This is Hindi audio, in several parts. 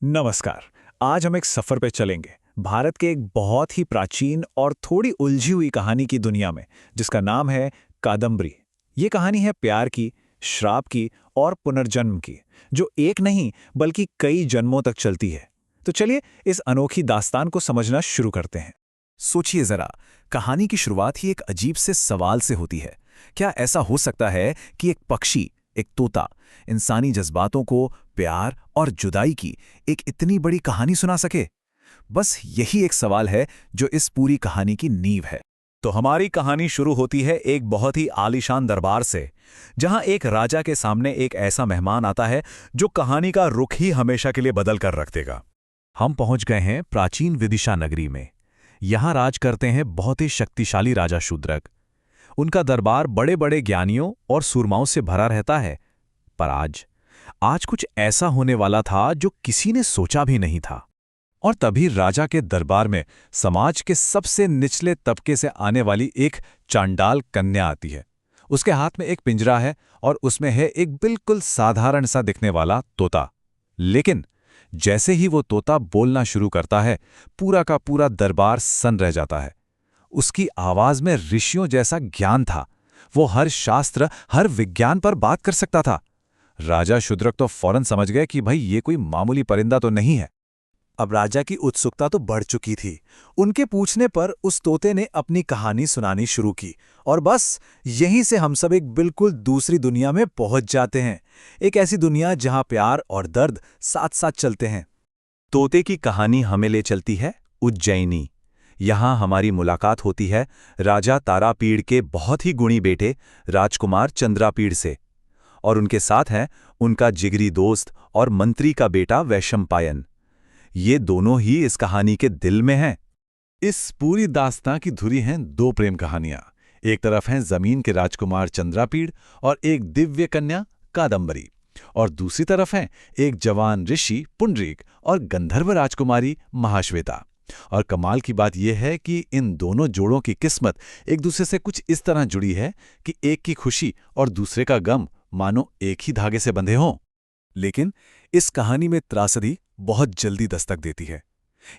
नमस्कार। आज हम एक सफर पे चलेंगे भारत के एक बहुत ही प्राचीन और थोड़ी उलझी हुई कहानी की दुनिया में, जिसका नाम है कादम्बरी। ये कहानी है प्यार की, श्राप की और पुनर्जन्म की, जो एक नहीं बल्कि कई जन्मों तक चलती है। तो चलिए इस अनोखी दास्तान को समझना शुरू करते हैं। सोचिए जरा, कहानी की शुरुआत ही एक अजीब से सवाल से होती है। क्या ऐसा हो सकता है कि एक पक्षी, एक तोता, इंसानी जज्बातों को, प्यार और जुदाई की एक इतनी बड़ी कहानी सुना सके? बस यही एक सवाल है जो इस पूरी कहानी की नींव है। तो हमारी कहानी शुरू होती है एक बहुत ही आलीशान दरबार से, जहां एक राजा के सामने एक ऐसा मेहमान आता है जो कहानी का रुख ही हमेशा के लिए बदल कर रख देगा। हम पहुंच गए हैं प्राचीन विदिशा नगरी में। यहां राज करते हैं बहुत ही शक्तिशाली राजा शूद्रक। उनका दरबार बड़े बड़े ज्ञानियों और सूरमाओं से भरा रहता है। पर आज आज कुछ ऐसा होने वाला था जो किसी ने सोचा भी नहीं था। और तभी राजा के दरबार में समाज के सबसे निचले तबके से आने वाली एक चांडाल कन्या आती है। उसके हाथ में एक पिंजरा है और उसमें है एक बिल्कुल साधारण सा दिखने वाला तोता। लेकिन जैसे ही वो तोता बोलना शुरू करता है, पूरा का पूरा दरबार सन्न रह जाता है। उसकी आवाज में ऋषियों जैसा ज्ञान था। वो हर शास्त्र, हर विज्ञान पर बात कर सकता था। राजा शूद्रक तो फौरन समझ गए कि भाई ये कोई मामूली परिंदा तो नहीं है। अब राजा की उत्सुकता तो बढ़ चुकी थी। उनके पूछने पर उस तोते ने अपनी कहानी सुनानी शुरू की और बस यहीं से हम सब एक बिल्कुल दूसरी दुनिया में पहुंच जाते हैं। एक ऐसी दुनिया जहां प्यार और दर्द साथ साथ चलते हैं। तोते की कहानी हमें ले चलती है उज्जैनी। यहां हमारी मुलाकात होती है राजा तारापीड़ के बहुत ही गुणी बेटे राजकुमार चंद्रापीड़ से। और उनके साथ हैं उनका जिगरी दोस्त और मंत्री का बेटा वैशंपायन। ये दोनों ही इस कहानी के दिल में हैं। इस पूरी दास्तां की धुरी हैं दो प्रेम कहानियां। एक तरफ हैं जमीन के राजकुमार चंद्रापीड़ और एक दिव्य कन्या कादम्बरी, और दूसरी तरफ हैं एक जवान ऋषि पुंडरीक और गंधर्व राजकुमारी महाश्वेता। और कमाल की बात यह है कि इन दोनों जोड़ों की किस्मत एक दूसरे से कुछ इस तरह जुड़ी है कि एक की खुशी और दूसरे का गम मानो एक ही धागे से बंधे हों। लेकिन इस कहानी में त्रासदी बहुत जल्दी दस्तक देती है।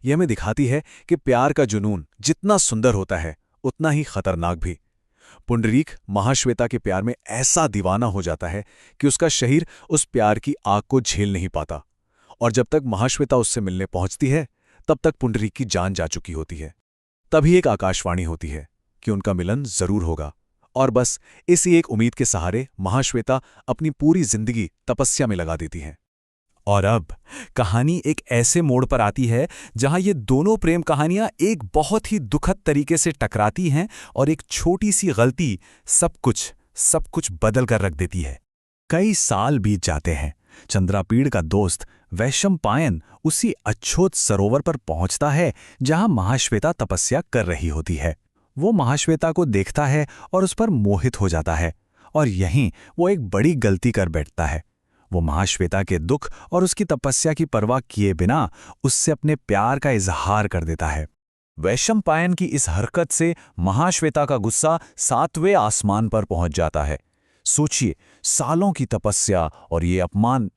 यह हमें दिखाती है कि प्यार का जुनून जितना सुंदर होता है, उतना ही खतरनाक भी। पुंडरीक महाश्वेता के प्यार में ऐसा दीवाना हो जाता है कि उसका शरीर उस प्यार की आग को झेल नहीं पाता। और जब तक महाश्वेता उससे मिलने पहुंचती है, तब तक पुंडरीक की जान जा चुकी होती है। तभी एक आकाशवाणी होती है कि उनका मिलन जरूर होगा। और बस इसी एक उम्मीद के सहारे महाश्वेता अपनी पूरी जिंदगी तपस्या में लगा देती हैं। और अब कहानी एक ऐसे मोड़ पर आती है जहां ये दोनों प्रेम कहानियां एक बहुत ही दुखद तरीके से टकराती हैं और एक छोटी सी गलती सब कुछ बदल कर रख देती है। कई साल बीत जाते हैं। चंद्रापीड़ का दोस्त वैशंपायन उसी अछूत सरोवर पर पहुंचता है जहां महाश्वेता तपस्या कर रही होती है। वो महाश्वेता को देखता है और उस पर मोहित हो जाता है। और यहीं वो एक बड़ी गलती कर बैठता है। वो महाश्वेता के दुख और उसकी तपस्या की परवाह किए बिना उससे अपने प्यार का इजहार कर देता है। वैशंपायन की इस हरकत से महाश्वेता का गुस्सा 7वें आसमान पर पहुंच जाता है। सोचिए, सालों की तपस्या और ये अपमान।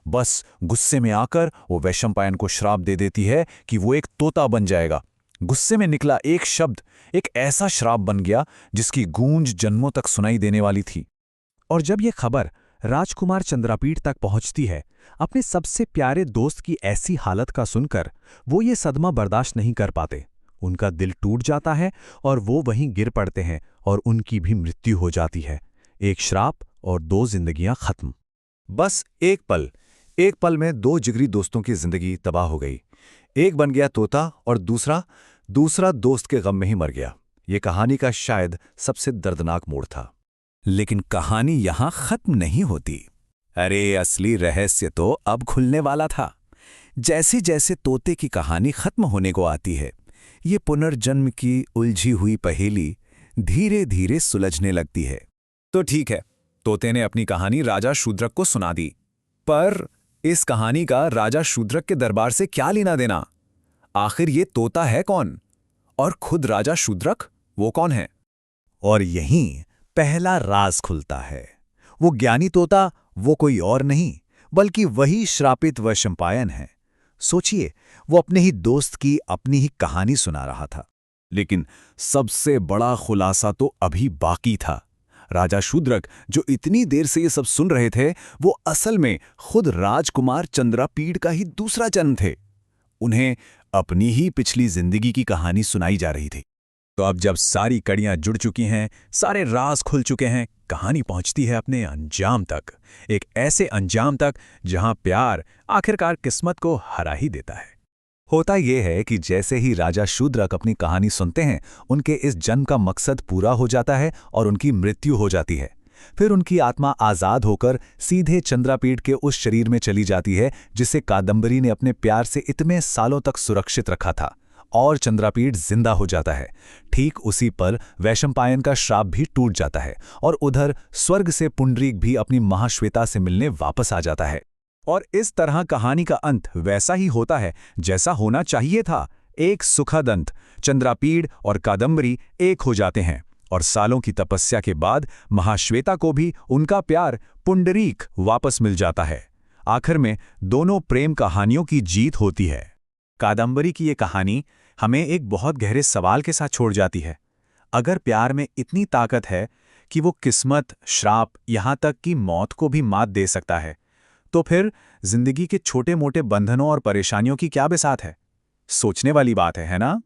बस गुस्से में आकर वो वैशंपायन को श्राप दे देती है कि वो एक तोता बन जाएगा। गुस्से में निकला एक शब्द एक ऐसा श्राप बन गया जिसकी गूंज जन्मों तक सुनाई देने वाली थी। और जब ये खबर राजकुमार चंद्रापीड़ तक पहुंचती है, अपने सबसे प्यारे दोस्त की ऐसी हालत का सुनकर वो ये सदमा बर्दाश्त नहीं कर पाते। उनका दिल टूट जाता है और वो वहीं गिर पड़ते हैं और उनकी भी मृत्यु हो जाती है। एक श्राप और दो जिंदगियां खत्म। बस एक पल में दो जिगरी दोस्तों की जिंदगी तबाह हो गई। एक बन गया तोता और दूसरा दोस्त के गम में ही मर गया। ये कहानी का शायद सबसे दर्दनाक मोड़ था। लेकिन कहानी यहां खत्म नहीं होती। अरे, असली रहस्य तो अब खुलने वाला था। जैसे जैसे तोते की कहानी खत्म होने को आती है, ये पुनर्जन्म की उलझी हुई पहेली धीरे धीरे सुलझने लगती है। तो ठीक है, तोते ने अपनी कहानी राजा शूद्रक को सुना दी। पर इस कहानी का राजा शूद्रक के दरबार से क्या लेना देना? आखिर ये तोता है कौन? और खुद राजा शूद्रक, वो कौन है? और यहीं पहला राज खुलता है। वो ज्ञानी तोता वो कोई और नहीं बल्कि वही श्रापित वैशंपायन है। सोचिए, वो अपने ही दोस्त की अपनी ही कहानी सुना रहा था। लेकिन सबसे बड़ा खुलासा तो अभी बाकी था। राजा शूद्रक, जो इतनी देर से ये सब सुन रहे थे, वो असल में खुद राजकुमार चंद्रापीड़ का ही दूसरा जन्म थे। उन्हें अपनी ही पिछली जिंदगी की कहानी सुनाई जा रही थी। तो अब जब सारी कड़ियां जुड़ चुकी हैं, सारे राज खुल चुके हैं, कहानी पहुंचती है अपने अंजाम तक। एक ऐसे अंजाम तक जहां प्यार आखिरकार किस्मत को हरा ही देता है। होता यह है कि जैसे ही राजा शूद्रक अपनी कहानी सुनते हैं, उनके इस जन्म का मकसद पूरा हो जाता है और उनकी मृत्यु हो जाती है। फिर उनकी आत्मा आज़ाद होकर सीधे चंद्रापीड़ के उस शरीर में चली जाती है जिसे कादंबरी ने अपने प्यार से इतने सालों तक सुरक्षित रखा था, और चंद्रापीड़ जिंदा हो जाता है। ठीक उसी पर वैशंपायन का श्राप भी टूट जाता है और उधर स्वर्ग से पुंडरीक भी अपनी महाश्वेता से मिलने वापस आ जाता है। और इस तरह कहानी का अंत वैसा ही होता है जैसा होना चाहिए था। एक सुखद अंत। चंद्रापीड़ और कादंबरी एक हो जाते हैं और सालों की तपस्या के बाद महाश्वेता को भी उनका प्यार पुंडरीक वापस मिल जाता है। आखिर में दोनों प्रेम कहानियों की जीत होती है। कादंबरी की ये कहानी हमें एक बहुत गहरे सवाल के साथ छोड़ जाती है। अगर प्यार में इतनी ताकत है कि वो किस्मत, श्राप, यहाँ तक कि मौत को भी मात दे सकता है, तो फिर जिंदगी के छोटे मोटे बंधनों और परेशानियों की क्या बिसात है? सोचने वाली बात है ना?